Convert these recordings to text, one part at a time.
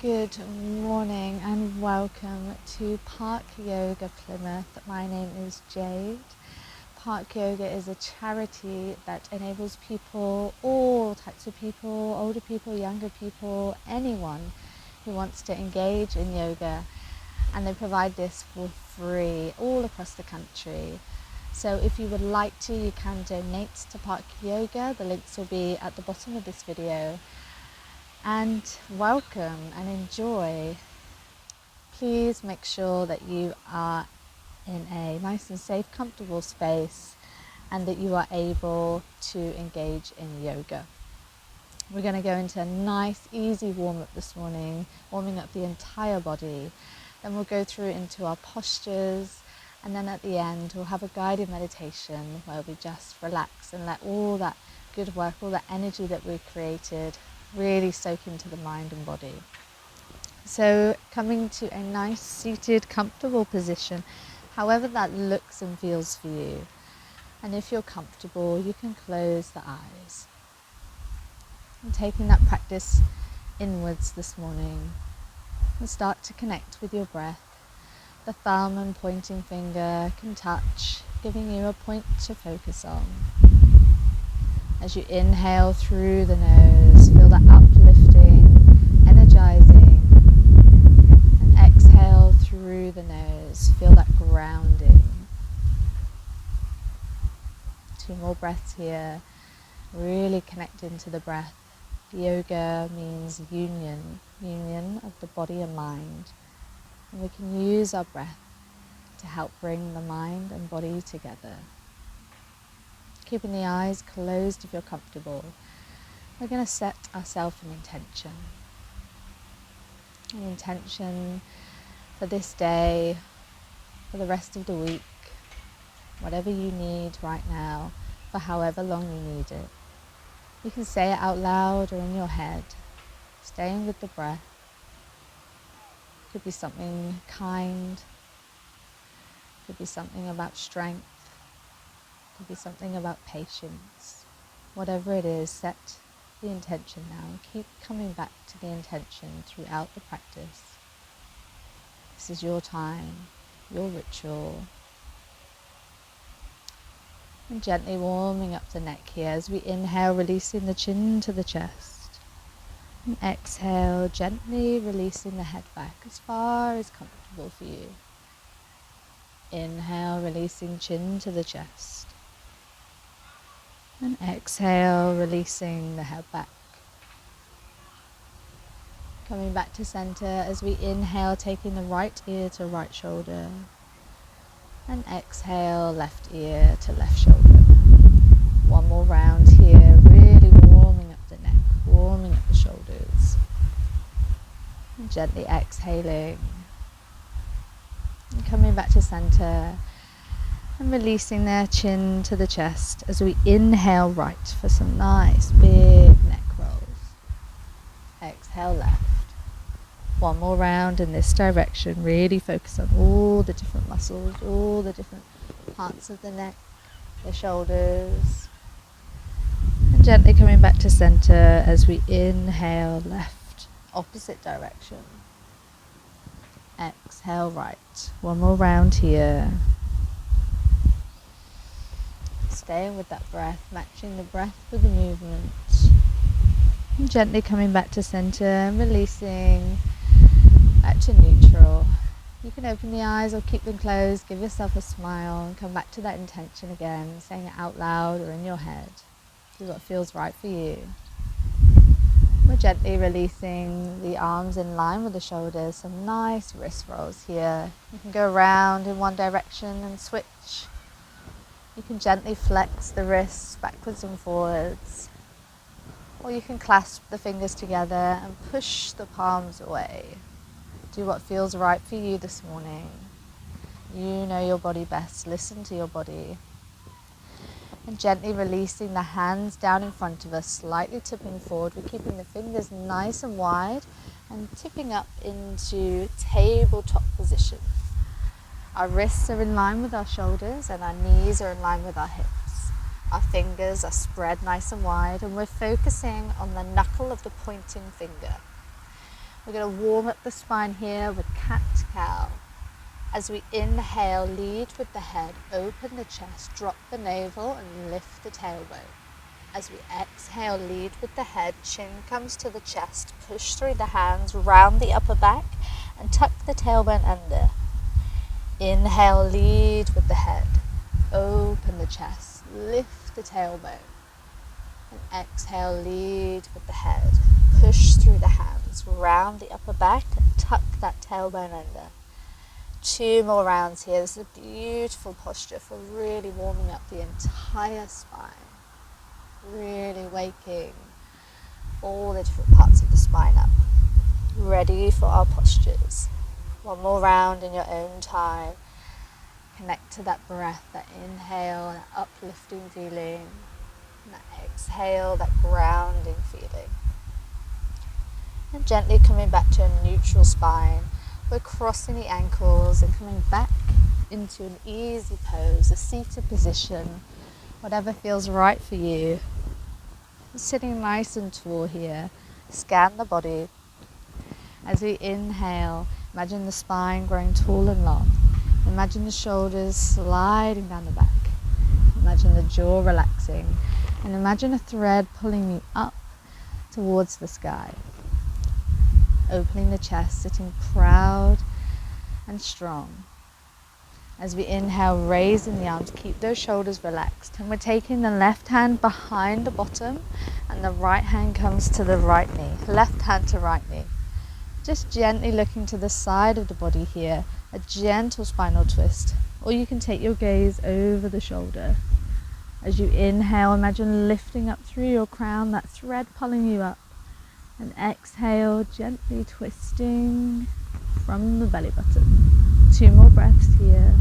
Good morning and welcome to Park Yoga Plymouth. My name is Jade. Park Yoga is a charity that enables people, all types of people, older people, younger people, anyone who wants to engage in yoga, and they provide this for free all across the country. So if you would like to, you can donate to Park Yoga. The links will be at the bottom of this video. And welcome and enjoy. Please make sure that you are in a nice and safe, comfortable space and that you are able to engage in yoga. We're going to go into a nice, easy warm-up this morning, warming up the entire body. Then we'll go through into our postures, and then at the end we'll have a guided meditation where we just relax and let all that good work, all that energy that we've created really soak into the mind and body. So coming to a nice seated, comfortable position, however that looks and feels for you. And if you're comfortable, you can close the eyes. And taking that practice inwards this morning, and start to connect with your breath. The thumb and pointing finger can touch, giving you a point to focus on. As you inhale through the nose, feel that uplifting, energizing, and exhale through the nose, feel that grounding. 2 more breaths here, really connecting to the breath. Yoga means union of the body and mind, and we can use our breath to help bring the mind and body together. Keeping the eyes closed if you're comfortable, we're going to set ourselves an intention. An intention for this day, for the rest of the week, whatever you need right now, for however long you need it. You can say it out loud or in your head, staying with the breath. Could be something kind, could be something about strength, could be something about patience. Whatever it is, set the intention now and keep coming back to the intention throughout the practice. This is your time, your ritual. And gently warming up the neck here as we inhale, releasing the chin to the chest. And exhale, gently releasing the head back as far as comfortable for you. Inhale, releasing chin to the chest. And exhale, releasing the head back. Coming back to center as we inhale, taking the right ear to right shoulder. And exhale, left ear to left shoulder. One more round here, really warming up the neck, warming up the shoulders. And gently exhaling. And coming back to center. And releasing their chin to the chest as we inhale right for some nice big neck rolls. Exhale left. One more round in this direction. Really focus on all the different muscles, all the different parts of the neck, the shoulders. And gently coming back to center as we inhale left, opposite direction. Exhale right. One more round here. Staying with that breath, matching the breath with the movement. And gently coming back to center and releasing back to neutral. You can open the eyes or keep them closed, give yourself a smile and come back to that intention again, saying it out loud or in your head. Do what feels right for you. We're gently releasing the arms in line with the shoulders, some nice wrist rolls here. You can go around in one direction and switch. You can gently flex the wrists backwards and forwards, or you can clasp the fingers together and push the palms away. Do what feels right for you this morning. You know your body best. Listen to your body. And gently releasing the hands down in front of us, slightly tipping forward. We're keeping the fingers nice and wide and tipping up into tabletop position. Our wrists are in line with our shoulders and our knees are in line with our hips. Our fingers are spread nice and wide and we're focusing on the knuckle of the pointing finger. We're going to warm up the spine here with cat-cow. As we inhale, lead with the head, open the chest, drop the navel and lift the tailbone. As we exhale, lead with the head, chin comes to the chest, push through the hands, round the upper back and tuck the tailbone under. Inhale, lead with the head, open the chest, lift the tailbone. And exhale, lead with the head, push through the hands, round the upper back and tuck that tailbone under. 2 more rounds here. This is a beautiful posture for really warming up the entire spine. Really waking all the different parts of the spine up. Ready for our postures. 1 more round in your own time. Connect to that breath, that inhale, that uplifting feeling. And that exhale, that grounding feeling. And gently coming back to a neutral spine. We're crossing the ankles and coming back into an easy pose, a seated position, whatever feels right for you. Sitting nice and tall here. Scan the body. As we inhale, imagine the spine growing tall and long. Imagine the shoulders sliding down the back. Imagine the jaw relaxing. And imagine a thread pulling you up towards the sky. Opening the chest, sitting proud and strong. As we inhale, raising the arms, keep those shoulders relaxed. And we're taking the left hand behind the bottom and the right hand comes to the right knee. Left hand to right knee. Just gently looking to the side of the body here, a gentle spinal twist. Or you can take your gaze over the shoulder. As you inhale, imagine lifting up through your crown, that thread pulling you up. And exhale, gently twisting from the belly button. 2 more breaths here.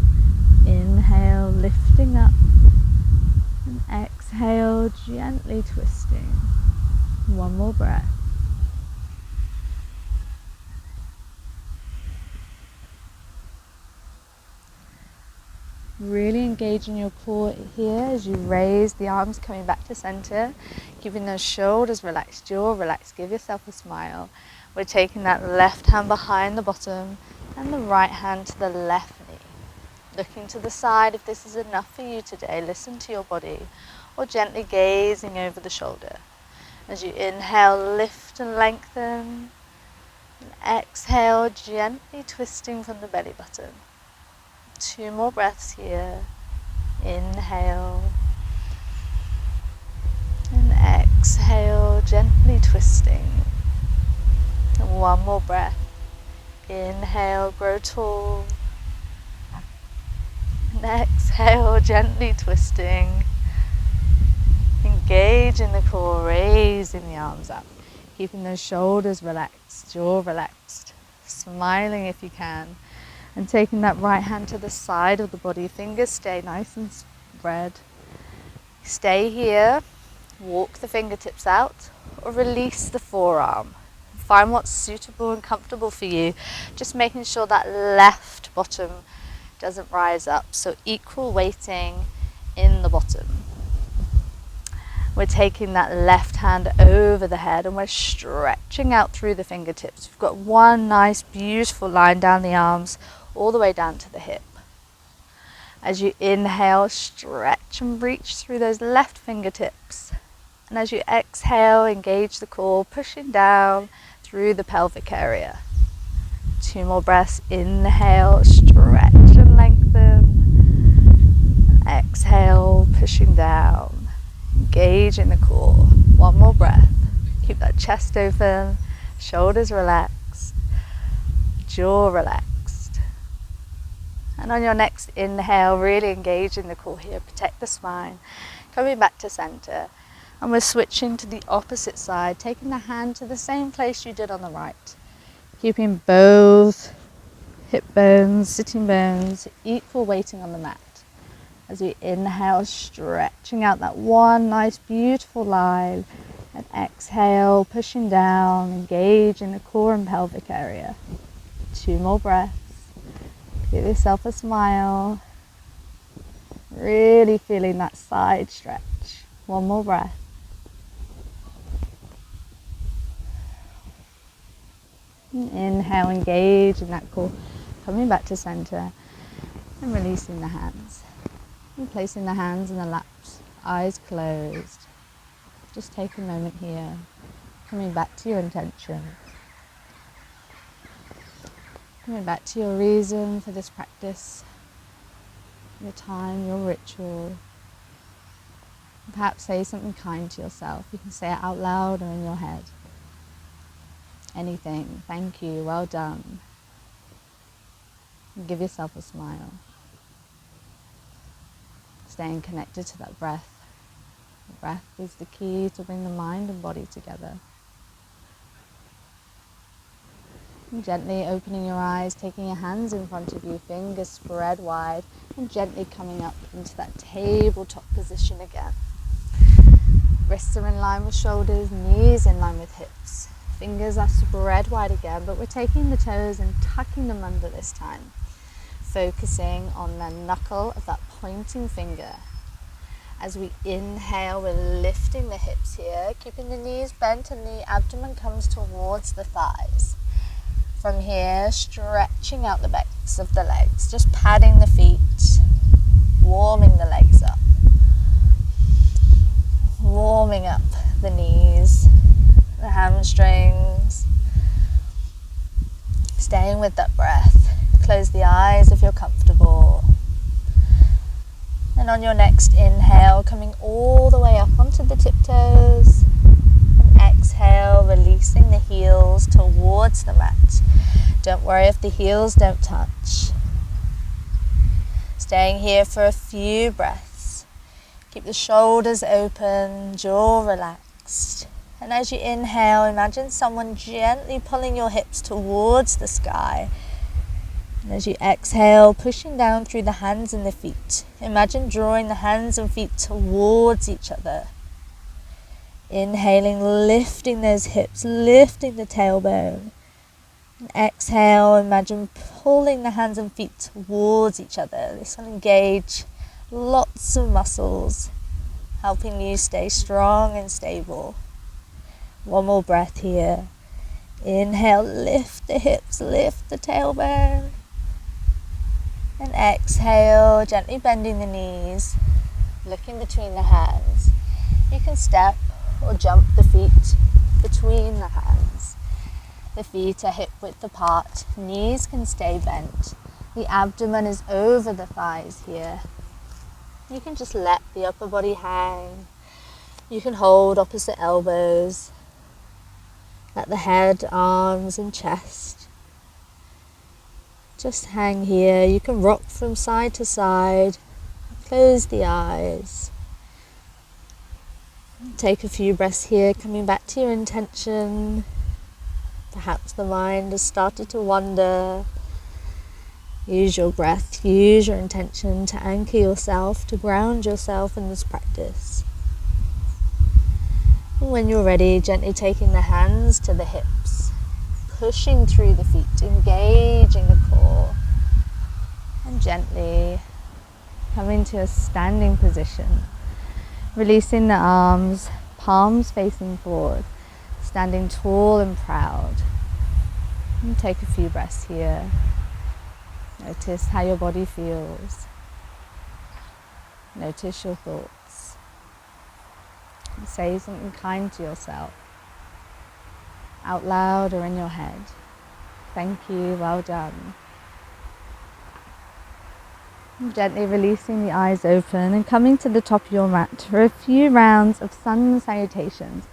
Inhale, lifting up. And exhale, gently twisting. 1 more breath. Really engaging your core here as you raise the arms, coming back to center, keeping those shoulders relaxed, jaw relaxed. Give yourself a smile. We're taking that left hand behind the bottom and the right hand to the left knee. Looking to the side if this is enough for you today. Listen to your body, or gently gazing over the shoulder. As you inhale, lift and lengthen. And exhale, gently twisting from the belly button. 2 more breaths here. Inhale. And exhale, gently twisting. And 1 more breath. Inhale, grow tall. And exhale, gently twisting. Engage in the core, raising the arms up. Keeping those shoulders relaxed, jaw relaxed. Smiling if you can. And taking that right hand to the side of the body. Fingers stay nice and spread. Stay here. Walk the fingertips out or release the forearm. Find what's suitable and comfortable for you. Just making sure that left bottom doesn't rise up. So equal weighting in the bottom. We're taking that left hand over the head and we're stretching out through the fingertips. We've got one nice beautiful line down the arms all the way down to the hip. As you inhale, stretch and reach through those left fingertips. And as you exhale, engage the core, pushing down through the pelvic area. 2 more breaths. Inhale, stretch and lengthen. Exhale, pushing down. Engage in the core. 1 more breath. Keep that chest open, shoulders relaxed, jaw relaxed. And on your next inhale, really engage in the core here. Protect the spine. Coming back to center. And we're switching to the opposite side, taking the hand to the same place you did on the right. Keeping both hip bones, sitting bones, equal weighting on the mat. As we inhale, stretching out that one nice beautiful line. And exhale, pushing down, engage in the core and pelvic area. 2 more breaths. Give yourself a smile. Really feeling that side stretch. 1 more breath. Inhale, engage in that core. Coming back to center and releasing the hands. And placing the hands in the laps, eyes closed. Just take a moment here, coming back to your intention. Coming back to your reason for this practice, your time, your ritual. Perhaps say something kind to yourself. You can say it out loud or in your head. Anything. Thank you. Well done. And give yourself a smile. Staying connected to that breath. The breath is the key to bring the mind and body together. And gently opening your eyes, taking your hands in front of you, fingers spread wide, and gently coming up into that tabletop position again. Wrists are in line with shoulders, knees in line with hips. Fingers are spread wide again, but we're taking the toes and tucking them under this time. Focusing on the knuckle of that pointing finger. As we inhale, we're lifting the hips here, keeping the knees bent and the abdomen comes towards the thighs. From here, stretching out the backs of the legs, just padding the feet, warming the legs up. Warming up the knees, the hamstrings. Staying with that breath. Close the eyes if you're comfortable. And on your next inhale, coming all the way up onto the tiptoes. And exhale, releasing the heels towards the mat. Don't worry if the heels don't touch. Staying here for a few breaths. Keep the shoulders open, jaw relaxed. And as you inhale, imagine someone gently pulling your hips towards the sky. And as you exhale, pushing down through the hands and the feet. Imagine drawing the hands and feet towards each other. Inhaling, lifting those hips, lifting the tailbone. And exhale, imagine pulling the hands and feet towards each other. This will engage lots of muscles, helping you stay strong and stable. One more breath here. Inhale, lift the hips, lift the tailbone. And exhale, gently bending the knees, looking between the hands. You can step or jump the feet between the hands. The feet are hip width apart, knees can stay bent. The abdomen is over the thighs here. You can just let the upper body hang. You can hold opposite elbows. Let the head, arms and chest just hang here. You can rock from side to side. Close the eyes. Take a few breaths here, coming back to your intention. Perhaps the mind has started to wander. Use your breath, use your intention to anchor yourself, to ground yourself in this practice. And when you're ready, gently taking the hands to the hips, pushing through the feet, engaging the core, and gently coming to a standing position, releasing the arms, palms facing forward, standing tall and proud. And take a few breaths here. Notice how your body feels. Notice your thoughts. And say something kind to yourself, out loud or in your head. Thank you, well done. And gently releasing the eyes open and coming to the top of your mat for a few rounds of sun salutations.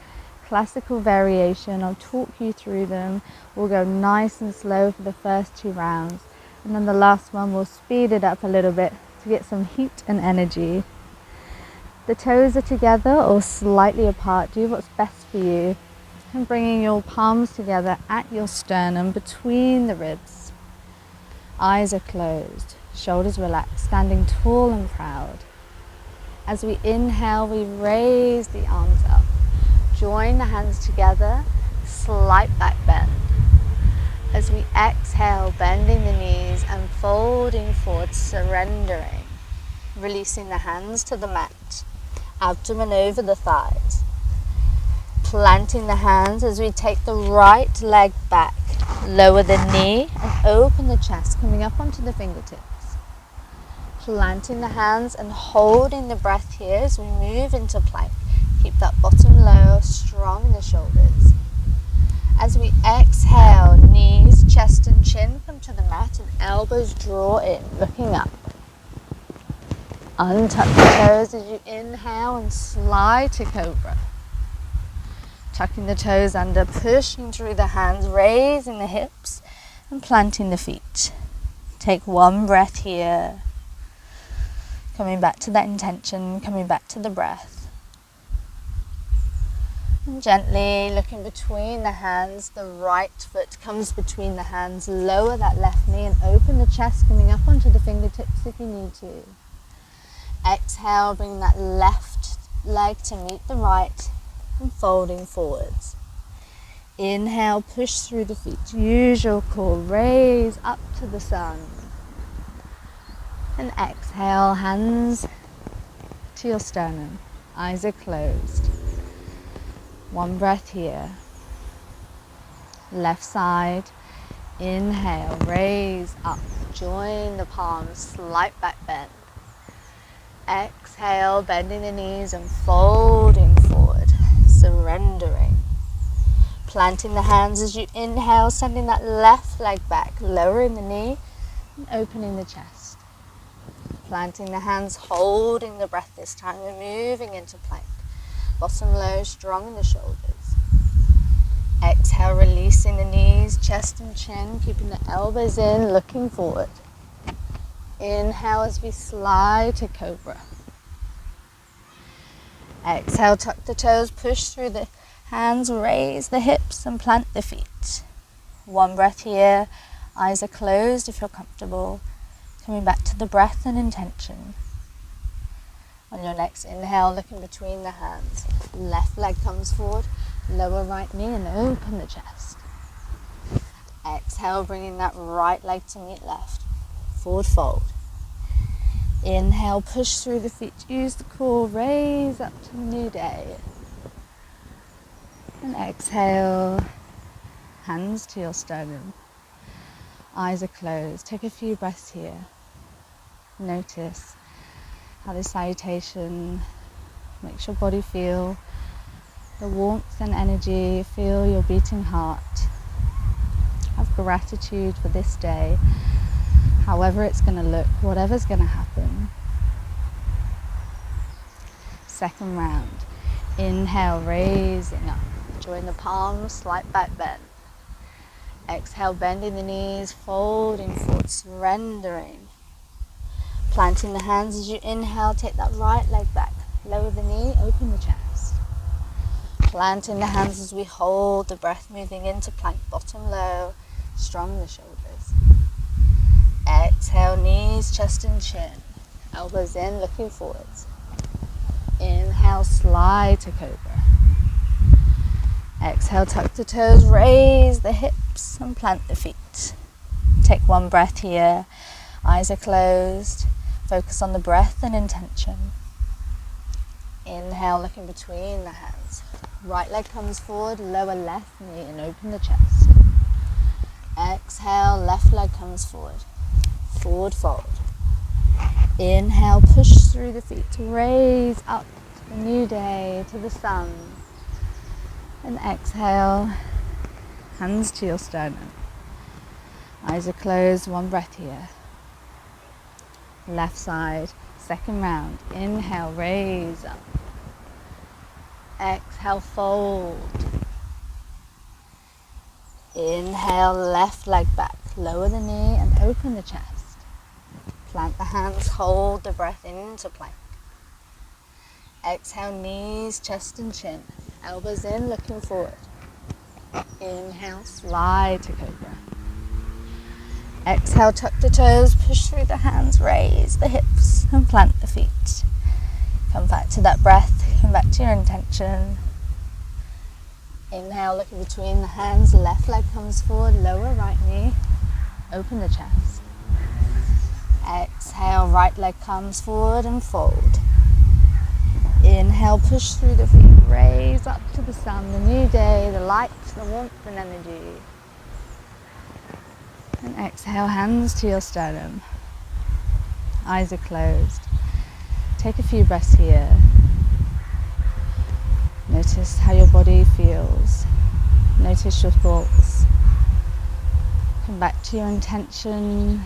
Classical variation, I'll talk you through them. We'll go nice and slow for the first 2 rounds. And then the last one, we'll speed it up a little bit to get some heat and energy. The toes are together or slightly apart. Do what's best for you. And bringing your palms together at your sternum between the ribs. Eyes are closed, shoulders relaxed, standing tall and proud. As we inhale, we raise the arms up. Join the hands together, slight back bend. As we exhale, bending the knees and folding forward, surrendering. Releasing the hands to the mat, abdomen over the thighs. Planting the hands as we take the right leg back, Lower the knee and open the chest, coming up onto the fingertips. Planting the hands and holding the breath here as we move into plank. Keep that bottom low, strong in the shoulders. As we exhale, knees, chest and chin come to the mat and elbows draw in, looking up. Untuck the toes as you inhale and slide to cobra. Tucking the toes under, pushing through the hands, raising the hips and planting the feet. Take one breath here. Coming back to that intention, coming back to the breath. And gently looking between the hands, the right foot comes between the hands, lower that left knee and open the chest, coming up onto the fingertips if you need to. Exhale, bring that left leg to meet the right and folding forwards. Inhale, push through the feet, use your core, raise up to the sun. And exhale, hands to your sternum, eyes are closed. One breath here. Left side, inhale, raise up, join the palms, slight back bend. Exhale, bending the knees and folding forward, surrendering. Planting the hands as you inhale, sending that left leg back, lowering the knee and opening the chest. Planting the hands, holding the breath this time, we're moving into plank. Bottom low, strong in the shoulders. Exhale, releasing the knees, chest and chin, keeping the elbows in, looking forward. Inhale as we slide to cobra. Exhale, tuck the toes, push through the hands, raise the hips and plant the feet. One breath here, eyes are closed if you're comfortable. Coming back to the breath and intention. On your next inhale, looking between the hands. Left leg comes forward, lower right knee and open the chest. Exhale, bringing that right leg to meet left. Forward fold. Inhale, push through the feet, use the core, raise up to a new day. And exhale, hands to your sternum. Eyes are closed. Take a few breaths here. Notice how this salutation makes your body feel the warmth and energy, feel your beating heart. Have gratitude for this day, however it's going to look, whatever's going to happen. Second round. Inhale, raising up. Join the palms, slight back bend. Exhale, bending the knees, folding forward, surrendering. Planting the hands as you inhale, take that right leg back. Lower the knee, open the chest. Planting the hands as we hold the breath, moving into plank, bottom low, strong in the shoulders. Exhale, knees, chest and chin. Elbows in, looking forwards. Inhale, slide to cobra. Exhale, tuck the toes, raise the hips and plant the feet. Take one breath here. Eyes are closed. Focus on the breath and intention. Inhale, looking between the hands. Right leg comes forward, lower left knee and open the chest. Exhale, left leg comes forward. Forward fold. Inhale, push through the feet. Raise up to a new day, to the sun. And exhale, hands to your sternum. Eyes are closed, one breath here. Left side, second round. Inhale, raise up. Exhale, fold. Inhale, left leg back. Lower the knee and open the chest. Plant the hands, hold the breath into plank. Exhale, knees, chest and chin. Elbows in, looking forward. Inhale, slide to cobra. Exhale, tuck the toes, push through the hands, raise the hips and plant the feet. Come back to that breath, come back to your intention. Inhale, looking between the hands, left leg comes forward, lower right knee, open the chest. Exhale, right leg comes forward and fold. Inhale, push through the feet, raise up to the sun, the new day, the light, the warmth and energy. And exhale, hands to your sternum. Eyes are closed. Take a few breaths here. Notice how your body feels. Notice your thoughts. Come back to your intention.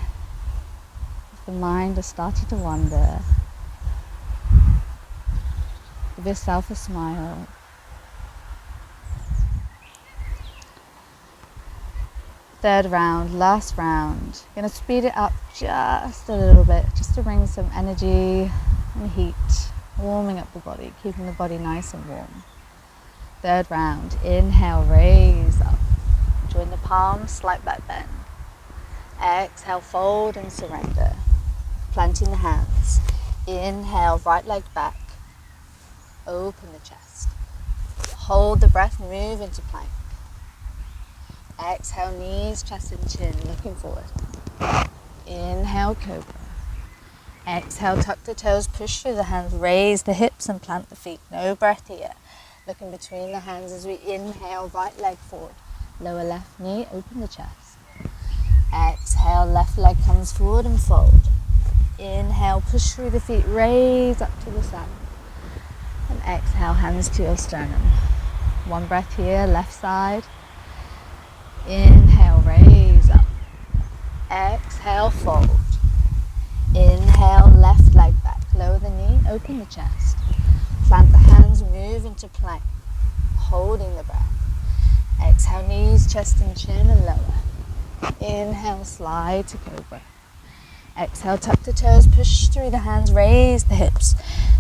If the mind has started to wander, give yourself a smile. Third round, last round. Going to speed it up just a little bit, just to bring some energy and heat, warming up the body, keeping the body nice and warm. Third round, inhale, raise up. Join the palms, slight back bend. Exhale, fold and surrender. Planting the hands. Inhale, right leg back. Open the chest. Hold the breath, move into plank. Exhale, knees, chest and chin, looking forward. Inhale, cobra. Exhale, tuck the toes, push through the hands, raise the hips and plant the feet. No breath here. Looking between the hands as we inhale, right leg forward. Lower left knee, open the chest. Exhale, left leg comes forward and fold. Inhale, push through the feet, raise up to the sun. And exhale, hands to your sternum. One breath here, left side. Inhale, raise up. Exhale, fold. Inhale, left leg back. Lower the knee, open the chest. Plant the hands, move into plank. Holding the breath. Exhale, knees, chest and chin and lower. Inhale, slide to cobra. Exhale, tuck the toes, push through the hands, raise the hips.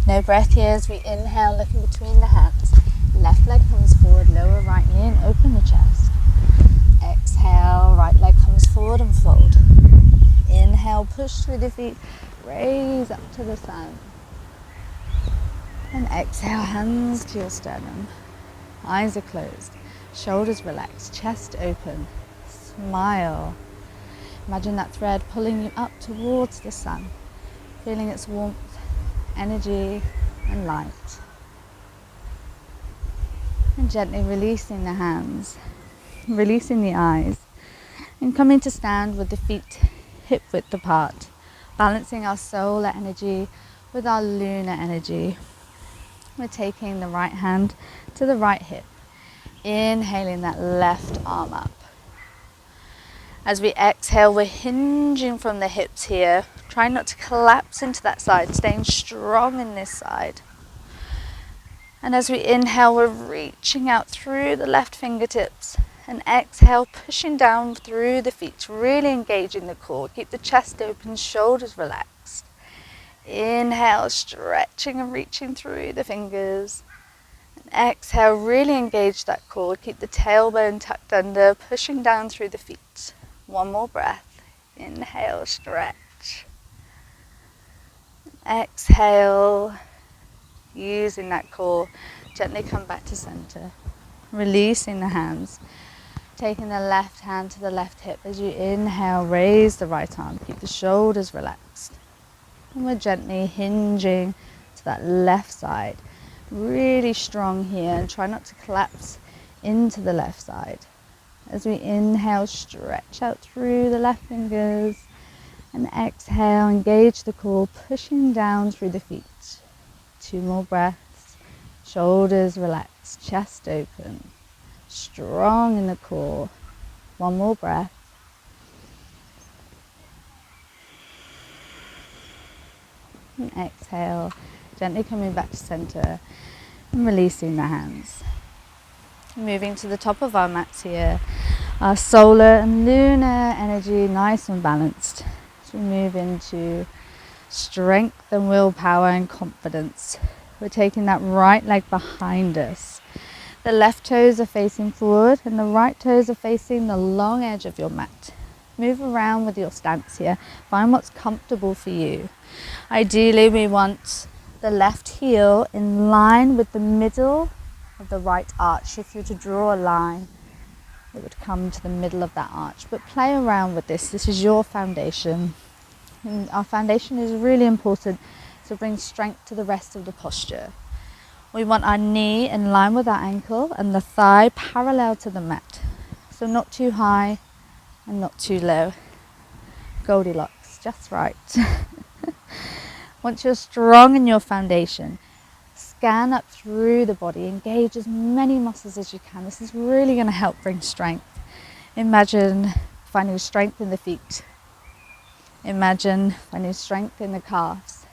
No breath here as we inhale, looking between the hands. Left leg comes forward, lower right knee and open the chest. Exhale, right leg comes forward and fold. Inhale, push through the feet, raise up to the sun. And exhale, hands to your sternum. Eyes are closed, shoulders relaxed, chest open. Smile. Imagine that thread pulling you up towards the sun, feeling its warmth, energy and light. And gently releasing the hands, releasing the eyes, and coming to stand with the feet hip width apart, balancing our solar energy with our lunar energy. We're taking the right hand to the right hip, inhaling that left arm up. As we exhale, we're hinging from the hips here, trying not to collapse into that side, staying strong in this side. And as we inhale, we're reaching out through the left fingertips, and exhale, pushing down through the feet, really engaging the core. Keep the chest open, shoulders relaxed. Inhale, stretching and reaching through the fingers. And exhale, really engage that core. Keep the tailbone tucked under, pushing down through the feet. One more breath. Inhale, stretch. Exhale, using that core, gently come back to center. Releasing the hands. Taking the left hand to the left hip. As you inhale, raise the right arm. Keep the shoulders relaxed. And we're gently hinging to that left side. Really strong here, and try not to collapse into the left side. As we inhale, stretch out through the left fingers. And exhale, engage the core, pushing down through the feet. 2 more breaths. Shoulders relaxed, chest open. Strong in the core. 1 more breath. And exhale, gently coming back to center and releasing the hands. Moving to the top of our mats here. Our solar and lunar energy nice and balanced. As we move into strength and willpower and confidence. We're taking that right leg behind us. The left toes are facing forward and the right toes are facing the long edge of your mat. Move around with your stance here. Find what's comfortable for you. Ideally, we want the left heel in line with the middle of the right arch. If you were to draw a line, it would come to the middle of that arch. But play around with this. This is your foundation. And our foundation is really important to bring strength to the rest of the posture. We want our knee in line with our ankle and the thigh parallel to the mat. So not too high and not too low. Goldilocks, just right. Once you're strong in your foundation, scan up through the body, engage as many muscles as you can. This is really going to help bring strength. Imagine finding strength in the feet. Imagine finding strength in the calves,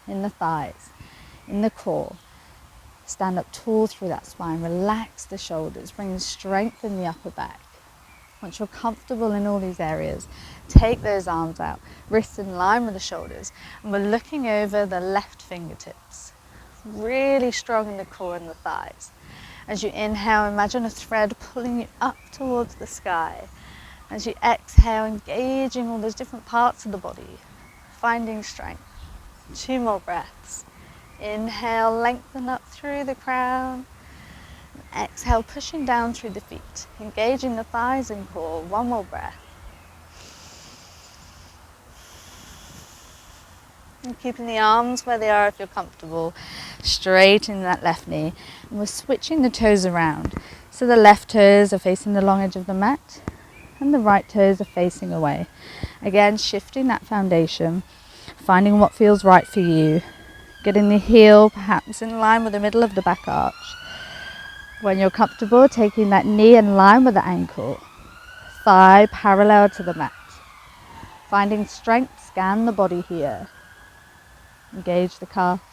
in the thighs, in the core. Stand up tall through that spine, relax the shoulders, bring strength in the upper back. Once you're comfortable in all these areas, take those arms out, wrists in line with the shoulders, and we're looking over the left fingertips. Really strong in the core and the thighs. As you inhale, imagine a thread pulling you up towards the sky. As you exhale, engaging all those different parts of the body, finding strength. 2 more breaths. Inhale, lengthen up through the crown. Exhale, pushing down through the feet, engaging the thighs and core. 1 more breath. And keeping the arms where they are if you're comfortable, straightening that left knee. And we're switching the toes around. So the left toes are facing the long edge of the mat and the right toes are facing away. Again, shifting that foundation, finding what feels right for you. Getting the heel perhaps in line with the middle of the back arch. When you're comfortable, taking that knee in line with the ankle, thigh parallel to the mat. Finding strength, scan the body here. Engage the calves,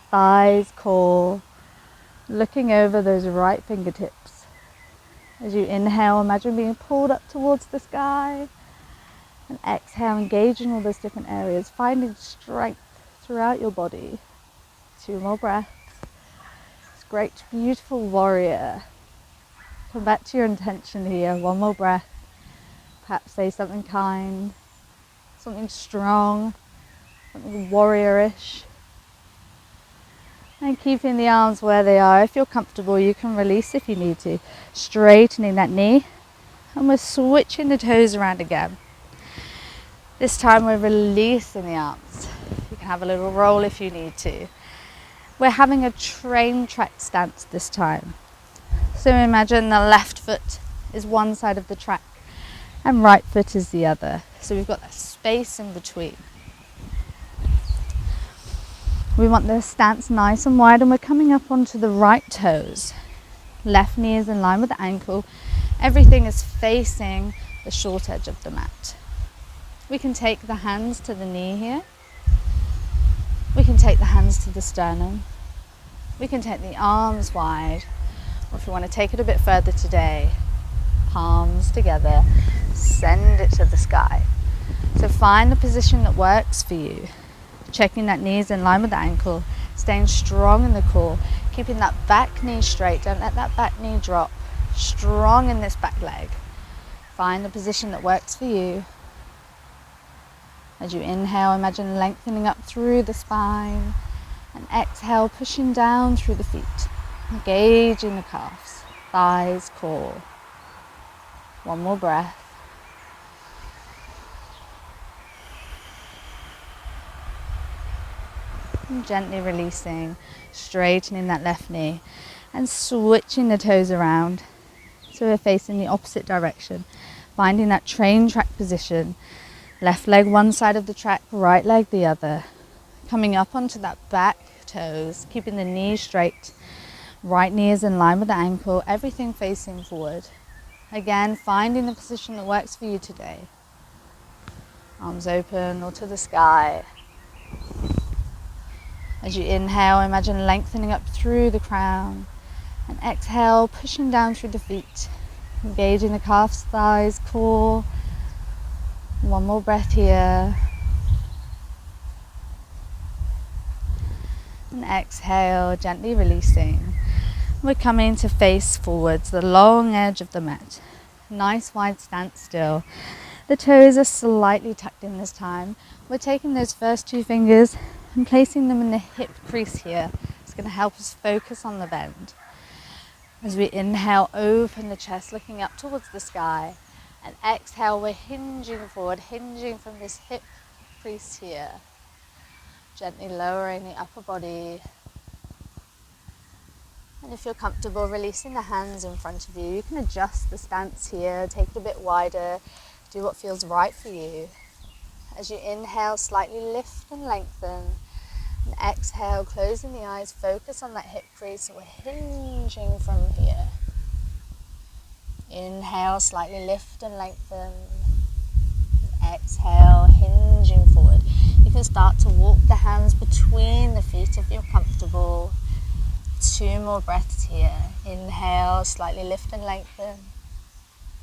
thighs, core, looking over those right fingertips. As you inhale, imagine being pulled up towards the sky, and exhale, engaging all those different areas, finding strength throughout your body. 2 more breaths. Great, beautiful warrior. Come back to your intention here. 1 more breath. Perhaps say something kind, something strong, something warriorish. And keeping the arms where they are. If you're comfortable, you can release if you need to. Straightening that knee. And we're switching the toes around again. This time we're releasing the arms. You can have a little roll if you need to. We're having a train track stance this time. So imagine the left foot is one side of the track and right foot is the other. So we've got that space in between. We want the stance nice and wide, and we're coming up onto the right toes. Left knee is in line with the ankle. Everything is facing the short edge of the mat. We can take the hands to the knee here. We can take the hands to the sternum. We can take the arms wide, or if you want to take it a bit further today, palms together, send it to the sky. So find the position that works for you. Checking that knee is in line with the ankle, staying strong in the core, keeping that back knee straight, don't let that back knee drop. Strong in this back leg. Find the position that works for you. As you inhale, imagine lengthening up through the spine, and exhale, pushing down through the feet, engaging the calves, thighs, core. 1 more breath. And gently releasing, straightening that left knee, and switching the toes around. So we're facing the opposite direction, finding that train track position. Left leg one side of the track, right leg the other. Coming up onto that back toes, keeping the knees straight. Right knee is in line with the ankle, everything facing forward. Again, finding the position that works for you today. Arms open or to the sky. As you inhale, imagine lengthening up through the crown. And exhale, pushing down through the feet. Engaging the calves, thighs, core. 1 more breath here. And exhale, gently releasing. We're coming to face forwards, the long edge of the mat. Nice wide stance still. The toes are slightly tucked in this time. We're taking those first 2 fingers and placing them in the hip crease here. It's going to help us focus on the bend. As we inhale, open the chest, looking up towards the sky. And exhale, we're hinging forward, hinging from this hip crease here. Gently lowering the upper body. And if you're comfortable, releasing the hands in front of you. You can adjust the stance here, take it a bit wider, do what feels right for you. As you inhale, slightly lift and lengthen. And exhale, closing the eyes, focus on that hip crease. So we're hinging from here. Inhale, slightly lift and lengthen. Exhale, hinging forward. You can start to walk the hands between the feet if you're comfortable. 2 more breaths here. Inhale, slightly lift and lengthen.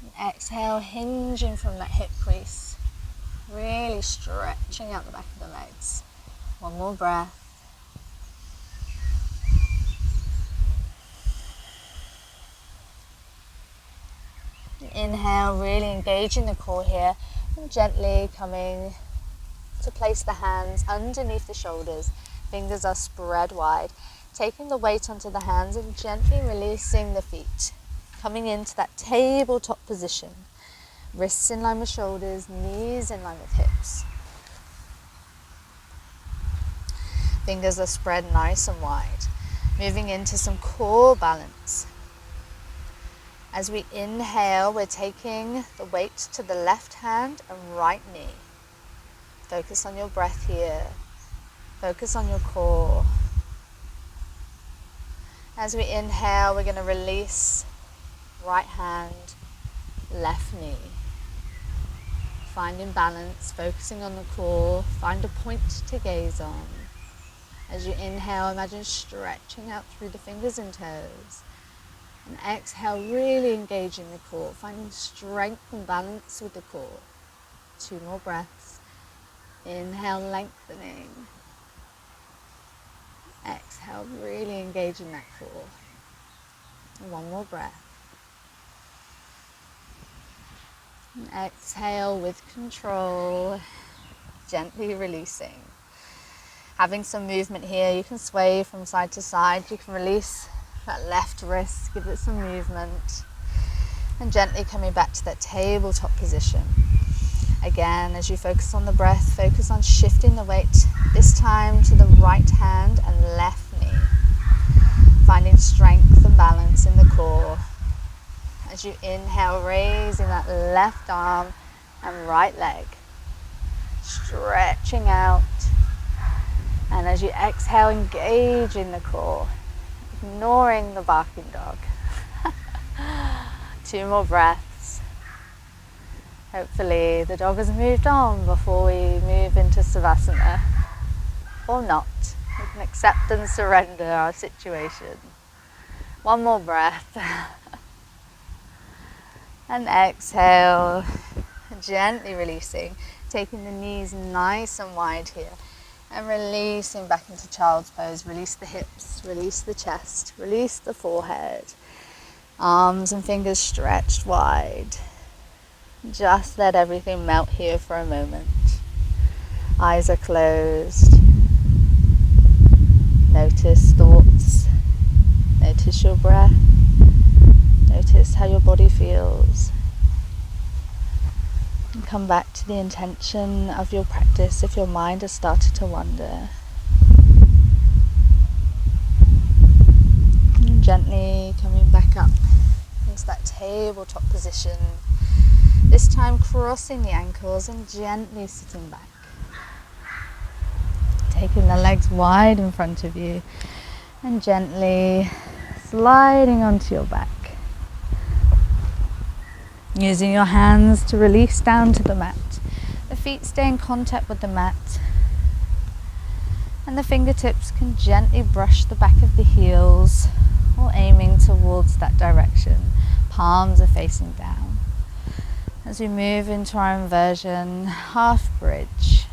And exhale, hinging from that hip crease. Really stretching out the back of the legs. 1 more breath. Inhale, really engaging the core here, and gently coming to place the hands underneath the shoulders. Fingers are spread wide. Taking the weight onto the hands and gently releasing the feet. Coming into that tabletop position. Wrists in line with shoulders, knees in line with hips. Fingers are spread nice and wide. Moving into some core balance. As we inhale, we're taking the weight to the left hand and right knee. Focus on your breath here. Focus on your core. As we inhale, we're going to release right hand, left knee. Finding balance, focusing on the core. Find a point to gaze on. As you inhale, imagine stretching out through the fingers and toes. And exhale, really engaging the core, finding strength and balance with the core. 2 more breaths. Inhale, lengthening. Exhale, really engaging that core. And 1 more breath. And exhale with control, gently releasing. Having some movement here, you can sway from side to side. You can release that left wrist, give it some movement. And gently coming back to that tabletop position. Again, as you focus on the breath, focus on shifting the weight, this time to the right hand and left knee. Finding strength and balance in the core. As you inhale, raising that left arm and right leg. Stretching out. And as you exhale, engage in the core, ignoring the barking dog. 2 more breaths. Hopefully the dog has moved on before we move into Savasana. Or not. We can accept and surrender our situation. 1 more breath. And exhale, gently releasing, taking the knees nice and wide here. And releasing back into child's pose. Release the hips, release the chest, release the forehead. Arms and fingers stretched wide. Just let everything melt here for a moment. Eyes are closed. Notice thoughts. Notice your breath. Notice how your body feels. And come back to the intention of your practice if your mind has started to wander. And gently coming back up into that tabletop position. This time crossing the ankles and gently sitting back. Taking the legs wide in front of you and gently sliding onto your back. Using your hands to release down to the mat. The feet stay in contact with the mat. And the fingertips can gently brush the back of the heels or aiming towards that direction. Palms are facing down. As we move into our inversion, half bridge.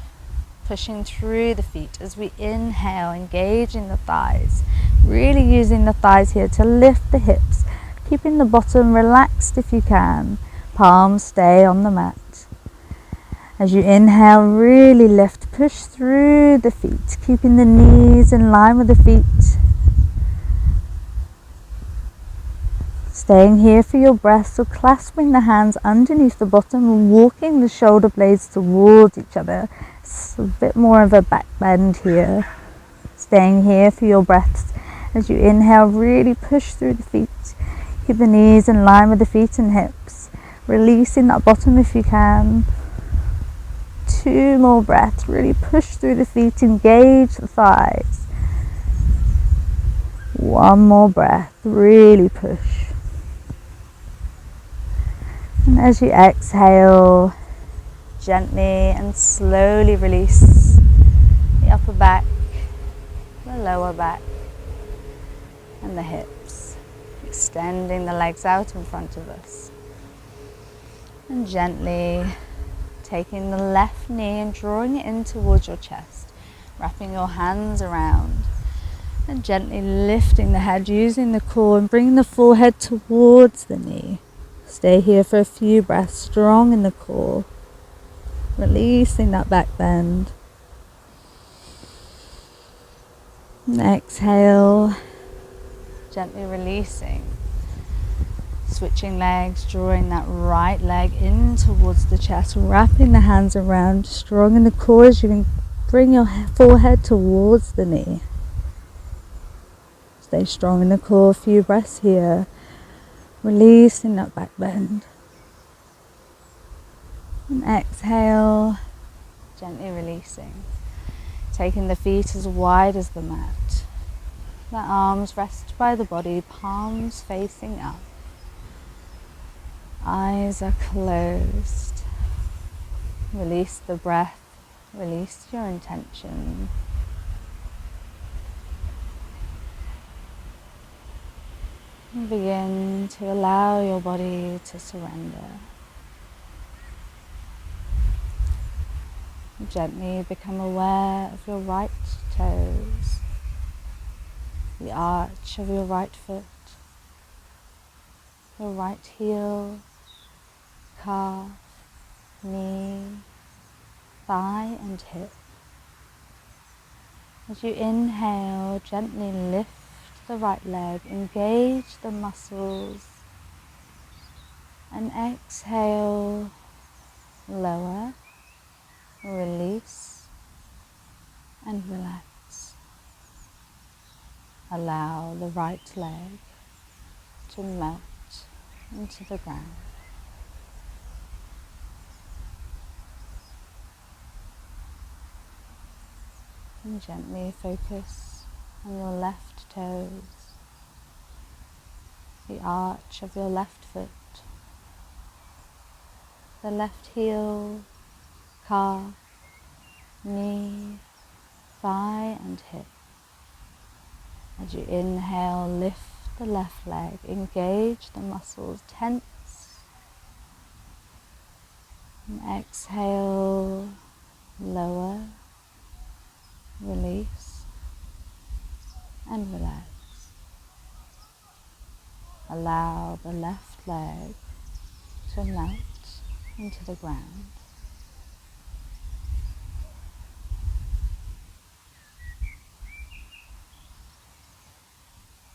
Pushing through the feet as we inhale, engaging the thighs. Really using the thighs here to lift the hips. Keeping the bottom relaxed if you can. Palms stay on the mat. As you inhale, really lift, push through the feet, keeping the knees in line with the feet. Staying here for your breath, so clasping the hands underneath the bottom and walking the shoulder blades towards each other. It's a bit more of a back bend here. Staying here for your breaths. As you inhale, really push through the feet. Keep the knees in line with the feet and hips. Releasing that bottom if you can. 2 more breaths. Really push through the feet, engage the thighs. 1 more breath, really push. And as you exhale, gently and slowly release the upper back, the lower back, and the hips, extending the legs out in front of us. And gently taking the left knee and drawing it in towards your chest, wrapping your hands around and gently lifting the head, using the core and bringing the forehead towards the knee. Stay here for a few breaths, strong in the core, releasing that back bend. And exhale, gently releasing. Switching legs, drawing that right leg in towards the chest, wrapping the hands around, strong in the core as you can bring your forehead towards the knee. Stay strong in the core, a few breaths here, releasing that back bend. And exhale, gently releasing. Taking the feet as wide as the mat. The arms rest by the body, palms facing up. Eyes are closed. Release the breath, release your intention. And begin to allow your body to surrender. Gently become aware of your right toes, the arch of your right foot, your right heel, calf, knee, thigh and hip. As you inhale, gently lift the right leg, engage the muscles, and exhale, lower, release, and relax. Allow the right leg to melt into the ground. And gently focus on your left toes, the arch of your left foot, the left heel, calf, knee, thigh and hip. As you inhale, lift the left leg, engage the muscles, tense. And exhale, lower, release, and relax. Allow the left leg to melt into the ground.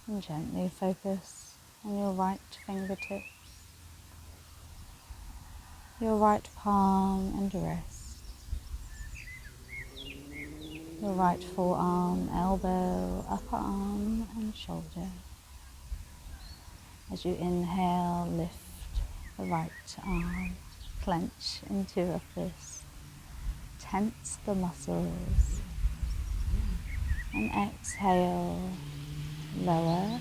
And gently focus on your right fingertips, your right palm and wrist, your right forearm, elbow, upper arm and shoulder. As you inhale, lift the right arm, clench into a fist, tense the muscles, and exhale, lower,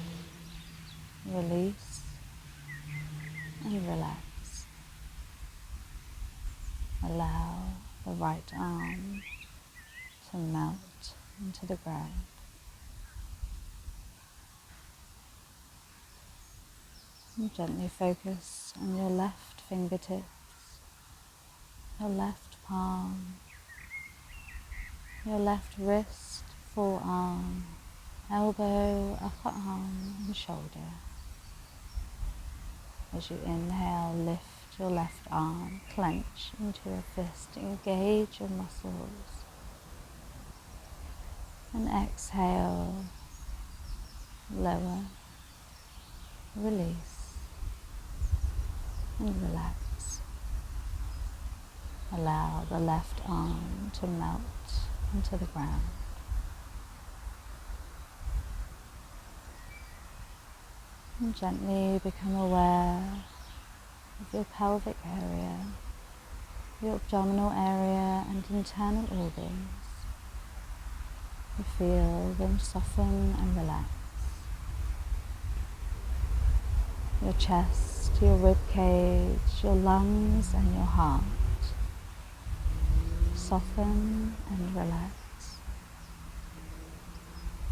release, and relax. Allow the right arm to melt into the ground. And gently focus on your left fingertips, your left palm, your left wrist, forearm, elbow, upper arm and shoulder. As you inhale, lift your left arm, clench into a fist, engage your muscles. And exhale, lower, release, and relax. Allow the left arm to melt into the ground. And gently become aware of your pelvic area, your abdominal area and internal organs. You feel them soften and relax. Your chest, your rib cage, your lungs and your heart soften and relax.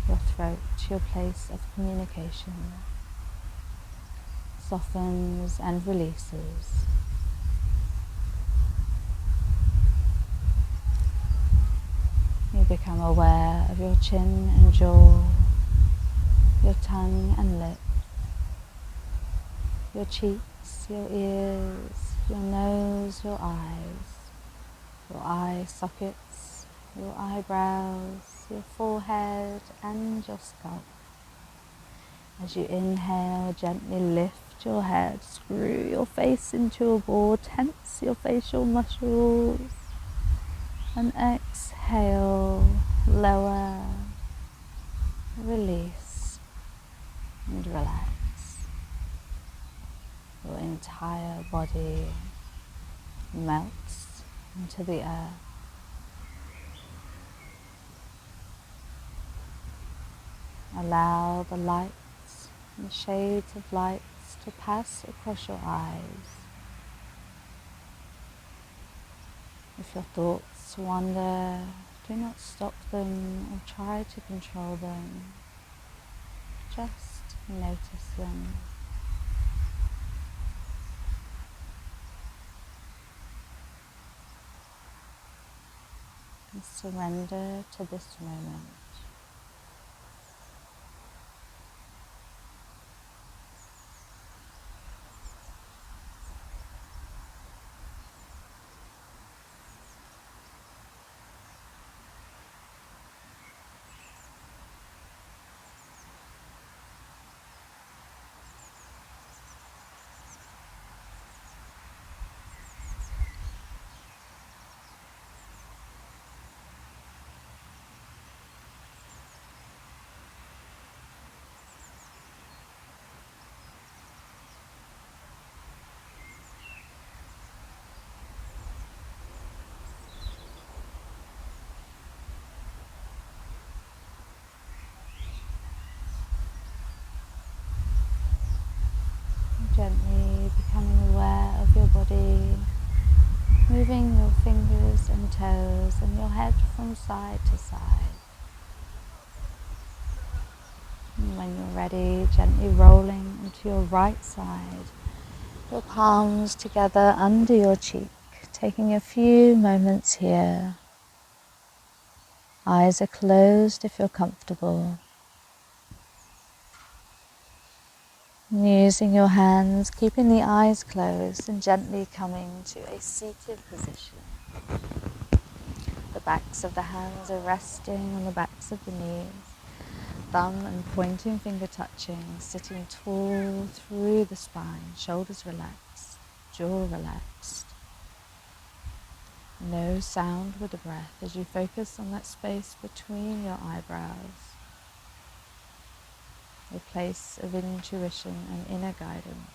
Your throat, your place of communication, softens and releases. You become aware of your chin and jaw, your tongue and lip, your cheeks, your ears, your nose, your eye sockets, your eyebrows, your forehead and your scalp. As you inhale, gently lift your head, screw your face into a ball, tense your facial muscles, and exhale, lower, release, and relax. Your entire body melts into the earth. Allow the lights and shades of lights to pass across your eyes. If your thoughts wander, do not stop them or try to control them. Just notice them. And surrender to this moment. Gently becoming aware of your body, moving your fingers and toes and your head from side to side. And when you're ready, gently rolling into your right side, your palms together under your cheek, taking a few moments here. Eyes are closed if you're comfortable. Using your hands, keeping the eyes closed and gently coming to a seated position. The backs of the hands are resting on the backs of the knees. Thumb and pointing finger touching, sitting tall through the spine, shoulders relaxed, jaw relaxed. No sound with the breath as you focus on that space between your eyebrows. A place of intuition and inner guidance.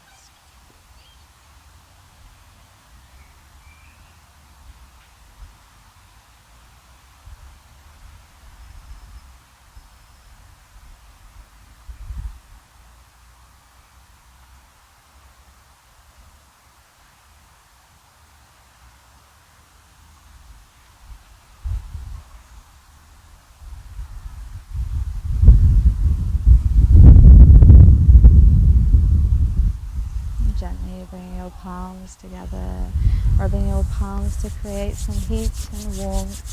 Gently bringing your palms together, rubbing your palms to create some heat and warmth.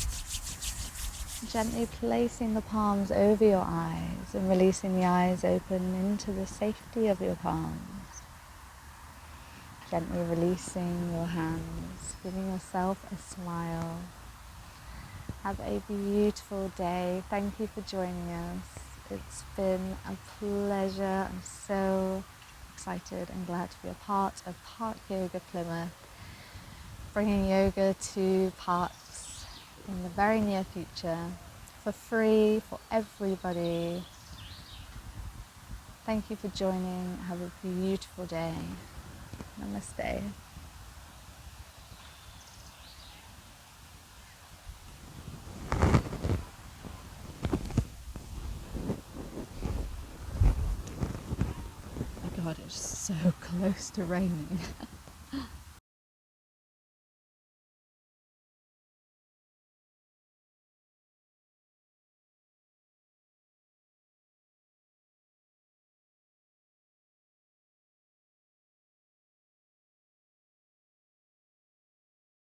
Gently placing the palms over your eyes and releasing the eyes open into the safety of your palms. Gently releasing your hands, giving yourself a smile. Have a beautiful day. Thank you for joining us. It's been a pleasure. I'm so excited and glad to be a part of Park Yoga Plymouth, bringing yoga to parks in the very near future for free for everybody. Thank you for joining. Have a beautiful day. Namaste. God, it's so close to raining.